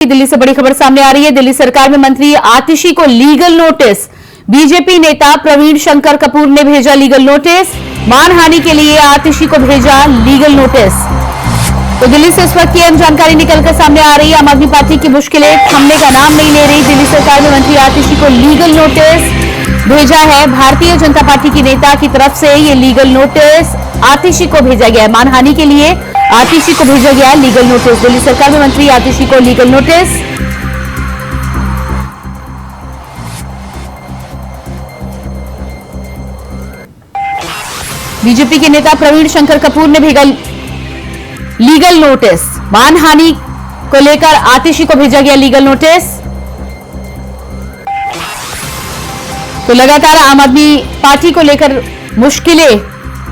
दिल्ली से बड़ी खबर सामने आ रही है। दिल्ली सरकार में मंत्री आतिशी को लीगल नोटिस। बीजेपी नेता प्रवीण शंकर कपूर ने भेजा लीगल नोटिस। मानहानि के लिए आतिशी को भेजा लीगल नोटिस। तो दिल्ली से इस वक्त की अहम जानकारी निकलकर सामने आ रही है। आम आदमी पार्टी की मुश्किलें थमने का नाम नहीं ले रही। दिल्ली सरकार में मंत्री आतिशी को लीगल नोटिस भेजा है। भारतीय जनता पार्टी की नेता की तरफ से ये लीगल नोटिस आतिशी को भेजा गया है। मानहानि के लिए आतिशी को भेजा गया लीगल नोटिस। दिल्ली सरकार में मंत्री आतिशी को लीगल नोटिस। बीजेपी के नेता प्रवीण शंकर कपूर ने भेजा लीगल नोटिस। मानहानि को लेकर आतिशी को भेजा गया लीगल नोटिस। तो लगातार आम आदमी पार्टी को लेकर मुश्किलें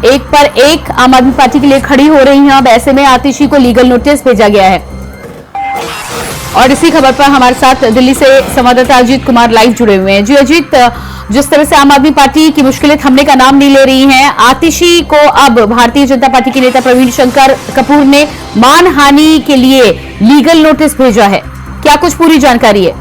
एक पर एक आम आदमी पार्टी के लिए खड़ी हो रही हैं। अब ऐसे में आतिशी को लीगल नोटिस भेजा गया है। और इसी खबर पर हमारे साथ दिल्ली से संवाददाता अजीत कुमार लाइव जुड़े हुए हैं। जी अजीत, जिस तरह से आम आदमी पार्टी की मुश्किलें थमने का नाम नहीं ले रही हैं, आतिशी को अब भारतीय जनता पार्टी के नेता प्रवीण शंकर कपूर ने मानहानि के लिए लीगल नोटिस भेजा है। क्या कुछ पूरी जानकारी है?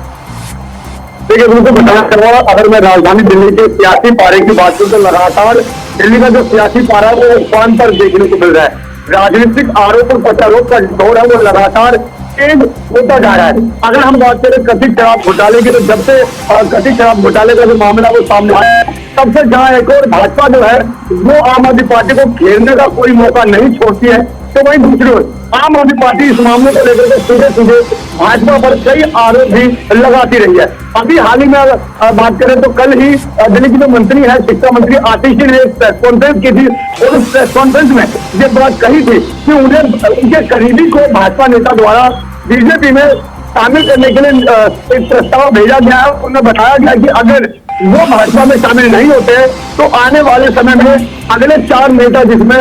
देखिए, उनको बताना चाहूंगा, अगर मैं राजधानी दिल्ली के सियासी पारे की बात करूं तो लगातार दिल्ली का जो सियासी पारा है वो उफान पर देखने को मिल रहा है। राजनीतिक आरोप और प्रत्यारोप का दौर है वो लगातार तेज होता जा रहा है। अगर हम बात करें कथित शराब घोटाले की, तो जब से कथित शराब घोटाले का जो मामला वो सामने आया तब से जहां एक और भाजपा जो है वो आम आदमी पार्टी को घेरने का कोई मौका नहीं छोड़ती है, तो वहीं दूसरी ओर आम आदमी पार्टी इस मामले को लेकर के सीधे सीधे भाजपा पर कई आरोप भी लगाती रही है। अभी हाल ही में बात करें तो कल ही दिल्ली की जो मंत्री है, शिक्षा मंत्री आतिशी ने एक प्रेस कॉन्फ्रेंस की थी और उस प्रेस कॉन्फ्रेंस में ये बात कही थी कि उन्हें उनके करीबी को भाजपा नेता द्वारा बीजेपी में शामिल करने के लिए एक प्रस्ताव भेजा गया है। उन्हें बताया गया कि अगर वो भाजपा में शामिल नहीं होते तो आने वाले समय में अगले 4 नेता, जिसमें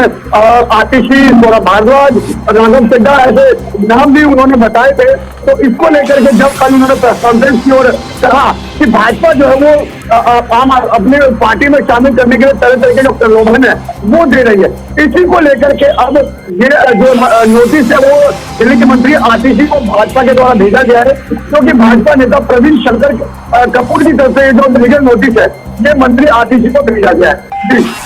आतिशी, सौरभ भारद्वाज, राघव चड्ढा, ऐसे नाम भी उन्होंने बताए थे। तो इसको लेकर के जब कल उन्होंने प्रेस कॉन्फ्रेंस की और कहा कि भाजपा जो है वो आम अपने पार्टी में शामिल करने के लिए तरह तरह के जो प्रलोभन है वो दे रही है। इसी को लेकर के अब ये जो नोटिस है वो दिल्ली के मंत्री आतिशी को भाजपा के द्वारा भेजा गया है, क्योंकि भाजपा नेता प्रवीण शंकर कपूर की तरफ से जो लीगल नोटिस है ये मंत्री आतिशी को भेजा गया है।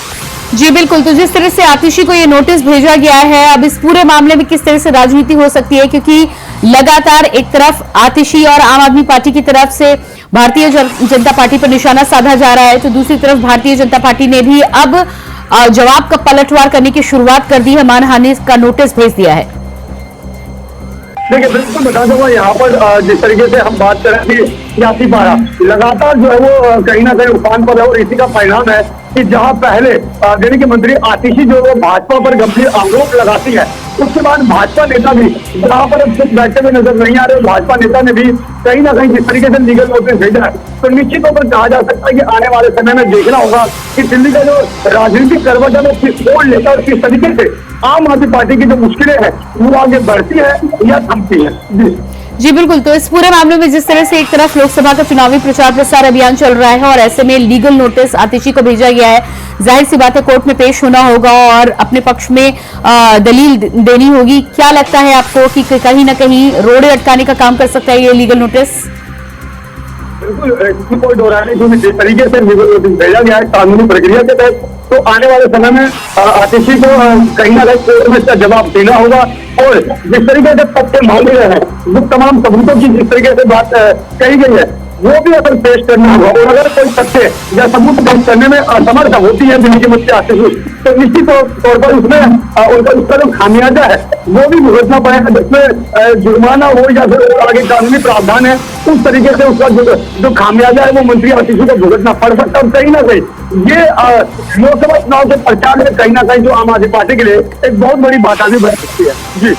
जी बिल्कुल। तो जिस तरह से आतिशी को ये नोटिस भेजा गया है, अब इस पूरे मामले में किस तरह से राजनीति हो सकती है, क्योंकि लगातार एक तरफ आतिशी और आम आदमी पार्टी की तरफ से भारतीय जनता पार्टी पर निशाना साधा जा रहा है, तो दूसरी तरफ भारतीय जनता पार्टी ने भी अब जवाब का पलटवार करने की शुरुआत कर दी है। मानहानि का नोटिस भेज दिया है। देखिए, बिल्कुल बता दूंगा, यहाँ पर जिस तरीके से हम बात कर रहे हैं सियासी पारा लगातार जो है वो कहीं ना कहीं उफान पर है और इसी का परिणाम है कि जहां पहले दिल्ली के मंत्री आतिशी जो वो भाजपा पर गंभीर आरोप लगाती है, उसके बाद भाजपा नेता भी जहां पर अब कुछ बैठे हुए नजर नहीं आ रहे, भाजपा नेता ने भी कहीं ना कहीं जिस तरीके से लीगल नोटिस भेजा है, तो निश्चित तौर पर कहा जा सकता है कि आने वाले समय में देखना होगा कि दिल्ली का जो राजनीतिक करवट है वो किस ओर लेकर और किस तरीके से आम आदमी पार्टी की जो मुश्किलें हैं वो आगे बढ़ती है या थमती है। जी बिल्कुल। तो इस पूरे मामले में जिस तरह से एक तरफ लोकसभा का चुनावी प्रचार प्रसार अभियान चल रहा है और ऐसे में लीगल नोटिस आतिशी को भेजा गया है, जाहिर सी बात है कोर्ट में पेश होना होगा और अपने पक्ष में दलील देनी होगी। क्या लगता है आपको कि कहीं ना कहीं रोड़े अटकाने का काम कर सकता है ये लीगल नोटिस? बिल्कुल, इसकी कोई दो राय नहीं। जिस तरीके से लीगल नोटिस भेजा गया है कानूनी प्रक्रिया के तहत, तो आने वाले समय में आतिशी को कहीं ना कहीं कोर्ट में इसका जवाब देना होगा और जिस तरीके से तथ्य मांगे गए हैं वो तमाम सबूतों की जिस तरीके से बात कही गई है वो भी अगर पेश करना होगा। और अगर कोई तथ्य या सबूत पेश करने में असमर्थ होती है दिल्ली के मंत्री आतिशी, तो निश्चित तौर पर उसमें उनका उसका जो खामियाजा है वो भी भुगतना पड़ेगा, जिसमें जुर्माना हो या फिर आगे कानूनी प्रावधान है उस तरीके से उसका जो खामियाजा है वो मंत्री आतिशी को भुगतना पड़ सकता है। और कहीं ना कहीं ये लोकसभा चुनाव के प्रचार में कहीं ना कहीं जो आम आदमी पार्टी के लिए एक बहुत बड़ी बाधा भी बन सकती है। जी।